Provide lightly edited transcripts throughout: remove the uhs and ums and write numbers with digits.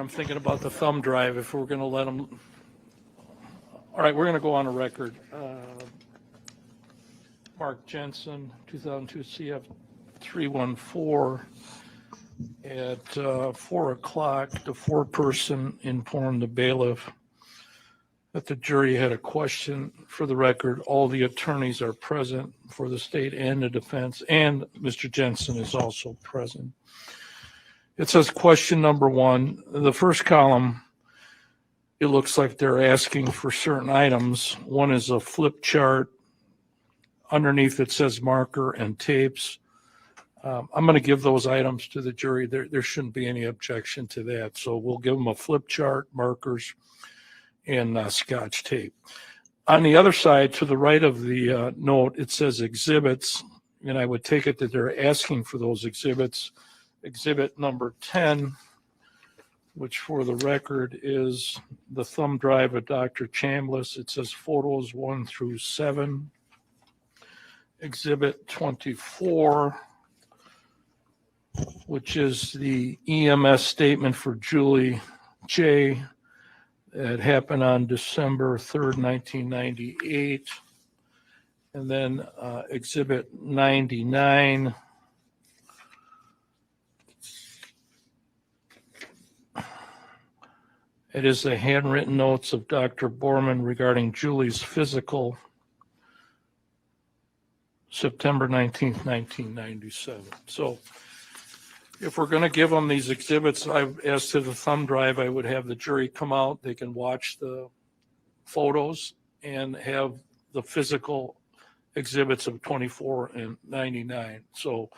I'm thinking about the thumb drive, if we're going to let them. All right, we're going to go on a record. Mark Jensen, 2002 CF 314, at 4 o'clock, the foreperson informed the bailiff that the jury had a question. For the record, all the attorneys are present for the state and the defense, and Mr. Jensen is also present. It says question number 1. The first column, it looks like they're asking for certain items. One is a flip chart. Underneath it says marker and tapes. I'm going to give those items to the jury. There shouldn't be any objection to that. So we'll give them a flip chart, markers, and Scotch tape. On the other side, to the right of the note, it says exhibits, and I would take it that they're asking for those exhibits. Exhibit number 10, which for the record is the thumb drive of Dr. Chambliss. It says photos 1 through 7. Exhibit 24, which is the EMS statement for Julie J. It happened on December 3rd, 1998. And then Exhibit 99. It is the handwritten notes of Dr. Borman regarding Julie's physical, September 19th, 1997. So if we're going to give them these exhibits, as to the thumb drive, I would have the jury come out. They can watch the photos and have the physical exhibits of 24 and 99. So,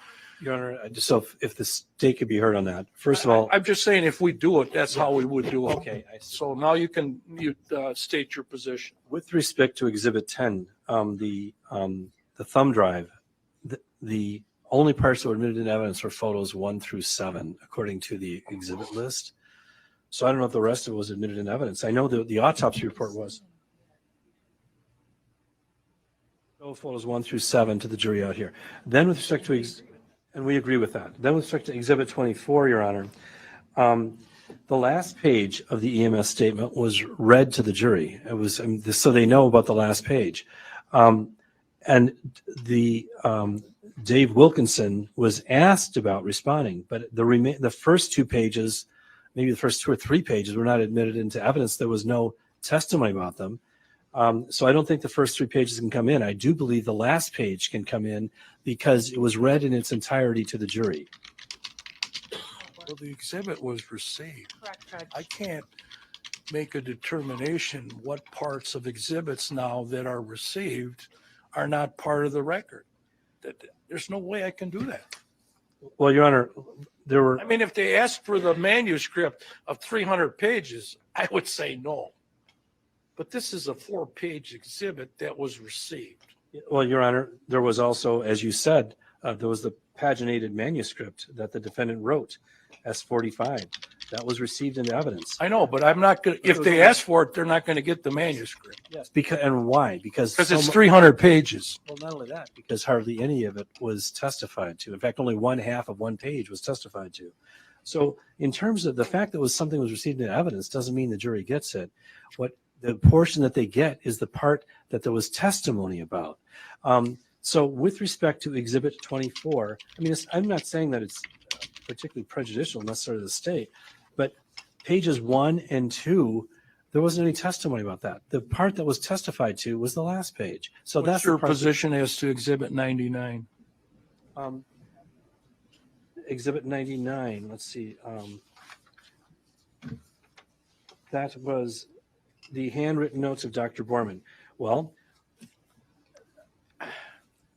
Your Honor, so if the state could be heard on that, first of all, I'm just saying if we do it, that's how we would do it. okay. I see. So now you can state your position. With respect to Exhibit 10, the thumb drive, the only parts that were admitted in evidence were photos 1 through 7, according to the exhibit list. So I don't know if the rest of it was admitted in evidence. I know that the autopsy report was. No photos 1 through 7 to the jury out here. Then with respect to, and we agree with that. Then with respect to Exhibit 24, Your Honor, the last page of the EMS statement was read to the jury. It was so they know about the last page. And the Dave Wilkinson was asked about responding, but the first 2 pages, maybe the first 2 or 3 pages, were not admitted into evidence. There was no testimony about them. So I don't think the first 3 pages can come in. I do believe the last page can come in because it was read in its entirety to the jury. Well, the exhibit was received. Correct, Judge. I can't make a determination what parts of exhibits now that are received are not part of the record. There's no way I can do that. Well, Your Honor, there were. I mean, if they asked for the manuscript of 300 pages, I would say no. But this is a 4-page exhibit that was received. Well, Your Honor, there was also, as you said, there was the paginated manuscript that the defendant wrote, S45. That was received into evidence. I know, but I'm not going to, if they ask for it, they're not going to get the manuscript. Yes. And why? Because it's 300 pages. Well, not only that, because hardly any of it was testified to. In fact, only 1/2 of 1 page was testified to. So in terms of the fact that something was received into evidence doesn't mean the jury gets it. What the portion that they get is the part that there was testimony about. So with respect to Exhibit 24, I mean, I'm not saying that it's particularly prejudicial necessarily to the state, but pages 1 and 2, there wasn't any testimony about that. The part that was testified to was the last page. So What's that's your position as to Exhibit 99? Exhibit 99, let's see. That was the handwritten notes of Dr. Borman. Well,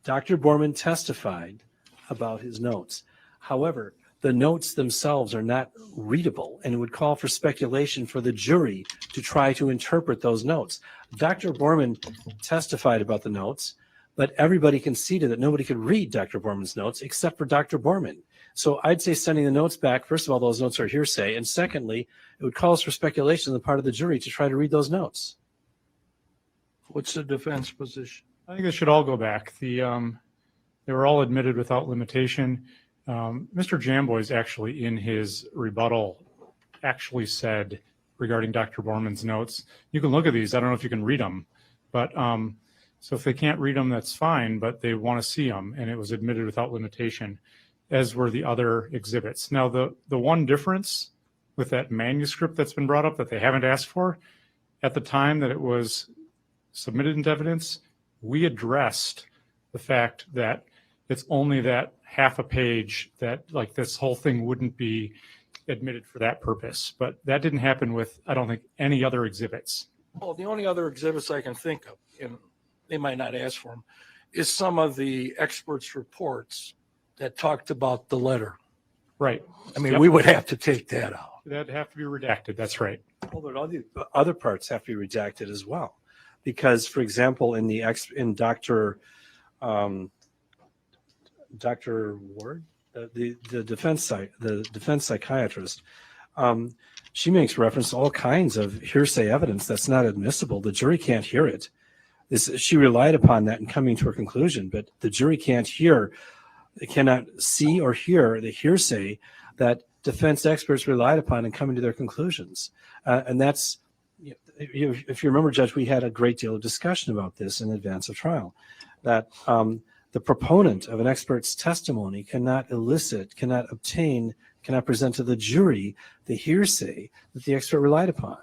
Dr. Borman testified about his notes. However, the notes themselves are not readable, and it would call for speculation for the jury to try to interpret those notes. Dr. Borman testified about the notes, but everybody conceded that nobody could read Dr. Borman's notes except for Dr. Borman. So I'd say sending the notes back, first of all, those notes are hearsay, and secondly, it would cause for speculation on the part of the jury to try to read those notes. What's the defense position? I think they should all go back. They were all admitted without limitation. Mr. Jamboy's actually in his rebuttal actually said regarding Dr. Borman's notes. You can look at these. I don't know if you can read them, but so if they can't read them, that's fine, but they want to see them, and it was admitted without limitation, as were the other exhibits. Now, the one difference with that manuscript that's been brought up that they haven't asked for, at the time that it was submitted into evidence, we addressed the fact that it's only that half a page that like this whole thing wouldn't be admitted for that purpose. But that didn't happen with, I don't think, any other exhibits. Well, the only other exhibits I can think of, and they might not ask for them, is some of the experts' reports that talked about the letter. Right. I mean, Yep. we would have to take that out. That'd have to be redacted. That's right. Well, but all the other parts have to be redacted as well, because, for example, in Dr. Ward, the defense psychiatrist, she makes reference to all kinds of hearsay evidence that's not admissible. The jury can't hear it. She relied upon that in coming to her conclusion, but the jury can't hear, they cannot see or hear the hearsay that defense experts relied upon in coming to their conclusions. And that's, if you remember, Judge, we had a great deal of discussion about this in advance of trial, that the proponent of an expert's testimony cannot obtain, cannot present to the jury the hearsay that the expert relied upon.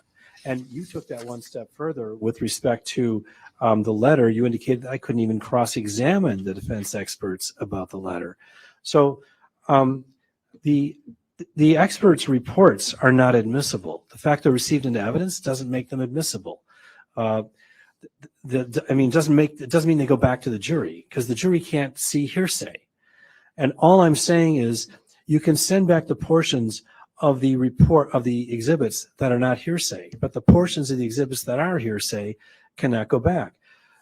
And you took that one step further with respect to the letter. You indicated that I couldn't even cross-examine the defense experts about the letter. So the experts' reports are not admissible. The fact they're received into evidence doesn't make them admissible. It doesn't mean they go back to the jury, because the jury can't see hearsay. And all I'm saying is you can send back the portions of the report of the exhibits that are not hearsay, but the portions of the exhibits that are hearsay cannot go back.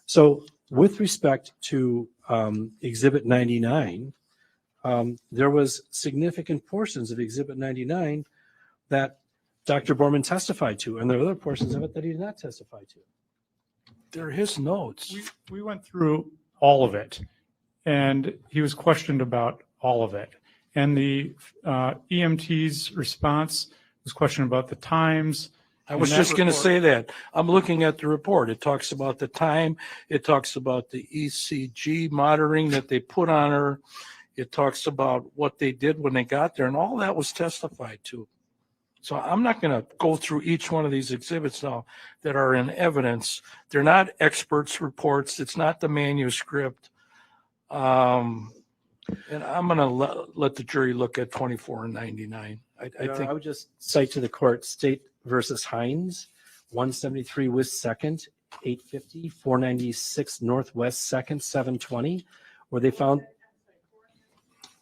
So with respect to Exhibit 99, there was significant portions of Exhibit 99 that Dr. Borman testified to, and there are other portions of it that he did not testify to. They're his notes. We went through all of it, and he was questioned about all of it. And the EMT's response was questioned about the times. I was just going to say that. I'm looking at the report. It talks about the time. It talks about the ECG monitoring that they put on her. It talks about what they did when they got there, and all that was testified to. So I'm not going to go through each one of these exhibits now that are in evidence. They're not experts' reports. It's not the manuscript. And I'm going to let the jury look at 24 and 99. I think I would just cite to the court State versus Hines, 173 West 2nd, 850, 496 Northwest 2nd, 720, where they found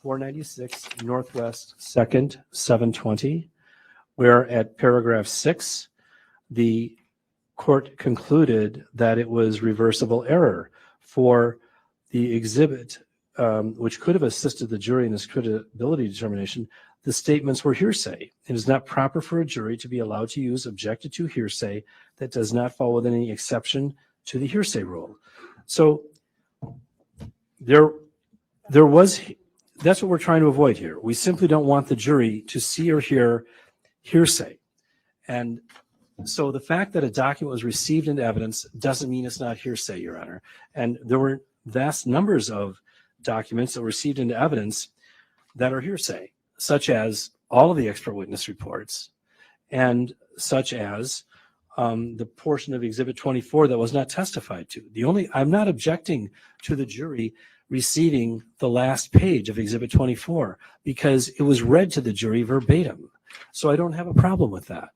496 Northwest 2nd, 720, where at paragraph 6, the court concluded that it was reversible error for the exhibit, which could have assisted the jury in this credibility determination. The statements were hearsay. It is not proper for a jury to be allowed to use objected to hearsay that does not fall within any exception to the hearsay rule. So there was, that's what we're trying to avoid here. We simply don't want the jury to see or hear hearsay. And so the fact that a document was received into evidence doesn't mean it's not hearsay, Your Honor. And there were vast numbers of documents that were received into evidence that are hearsay, such as all of the expert witness reports and such as the portion of Exhibit 24 that was not testified to. I'm not objecting to the jury receiving the last page of Exhibit 24 because it was read to the jury verbatim. So I don't have a problem with that.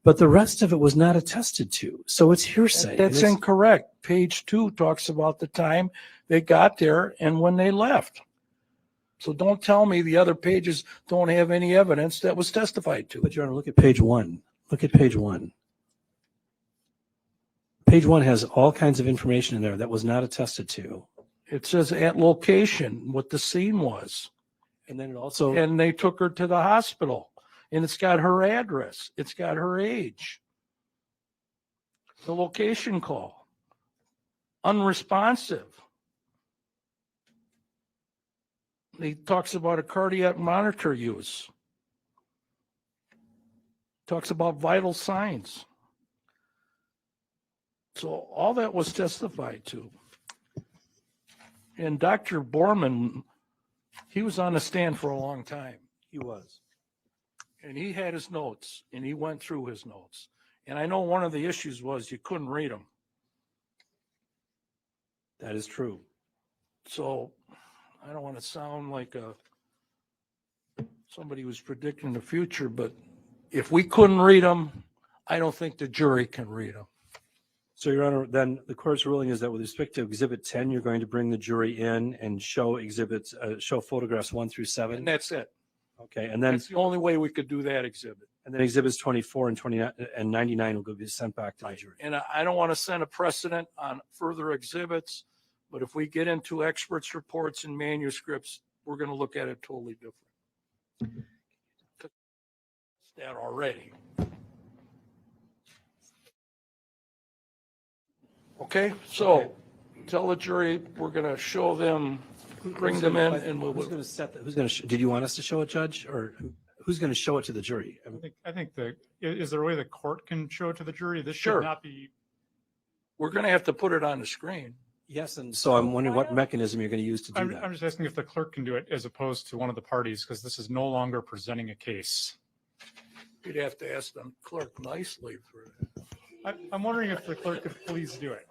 But the rest of it was not attested to. So it's hearsay. that's incorrect. Page 2 talks about the time they got there and when they left. So don't tell me the other pages don't have any evidence that was testified to. But Your Honor, look at page 1. Look at page 1. Page 1 has all kinds of information in there that was not attested to. It says at location what the scene was. And then it also... And they took her to the hospital. And it's got her address. It's got her age. The location call. Unresponsive. He talks about a cardiac monitor use. talks about vital signs. So all that was testified to. And Dr. Borman, he was on the stand for a long time. He was. And he had his notes, and he went through his notes. And I know one of the issues was you couldn't read them. That is true. So I don't want to sound like somebody who's predicting the future, but if we couldn't read them, I don't think the jury can read them. So, Your Honor, then the court's ruling is that with respect to Exhibit 10, you're going to bring the jury in and show exhibits, show photographs 1 through 7? And that's it. Okay, and then That's the only way we could do that exhibit. exhibits 24 and 29 and 99 will be sent back to the jury. And I don't want to send a precedent on further exhibits, but if we get into experts' reports and manuscripts, we're going to look at it totally different. That already. Okay, so tell the jury we're going to show them, bring them in, and Who's we'll. going to set that? Who's going to? Did you want us to show it, Judge, or who's going to show it to the jury? I think is there a way the court can show it to the jury? This Sure. should not be. We're going to have to put it on the screen. Yes, and so I'm wondering what mechanism you're going to use to do I'm that. just asking if the clerk can do it as opposed to one of the parties, because this is no longer presenting a case. You'd have to ask the clerk nicely for it. I'm wondering if the clerk could please do it.